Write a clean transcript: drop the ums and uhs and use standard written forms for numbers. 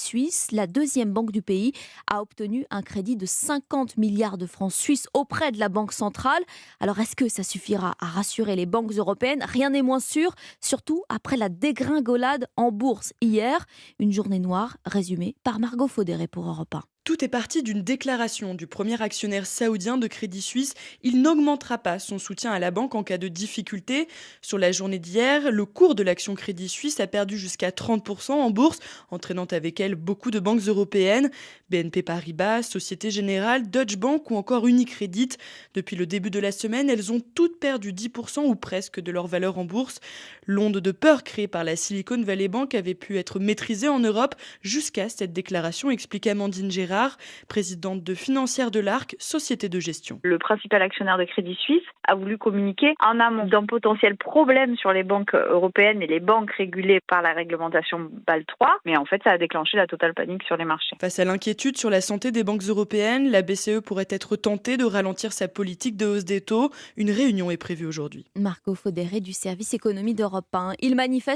Suisse, la deuxième banque du pays, a obtenu un crédit de 50 milliards de francs suisses auprès de la Banque centrale. Alors, est-ce que ça suffira à rassurer les banques européennes? Rien n'est moins sûr, surtout après la dégringolade en bourse hier. Une journée noire résumée par Margot Faudéré pour Europe 1. Tout est parti d'une déclaration du premier actionnaire saoudien de Crédit Suisse. Il n'augmentera pas son soutien à la banque en cas de difficulté. Sur la journée d'hier, le cours de l'action Crédit Suisse a perdu jusqu'à 30% en bourse, entraînant avec elle beaucoup de banques européennes. BNP Paribas, Société Générale, Deutsche Bank ou encore Unicredit. Depuis le début de la semaine, elles ont toutes perdu 10% ou presque de leur valeur en bourse. L'onde de peur créée par la Silicon Valley Bank avait pu être maîtrisée en Europe jusqu'à cette déclaration, explique Amandine Gérard, présidente de Financière de l'Arc, société de gestion. Le principal actionnaire de Crédit Suisse a voulu communiquer en amont d'un potentiel problème sur les banques européennes et les banques régulées par la réglementation BAL 3, mais en fait ça a déclenché la totale panique sur les marchés. Face à l'inquiétude sur la santé des banques européennes, la BCE pourrait être tentée de ralentir sa politique de hausse des taux. Une réunion est prévue aujourd'hui. Margot Faudéré du service économie d'Europe 1. Il manifeste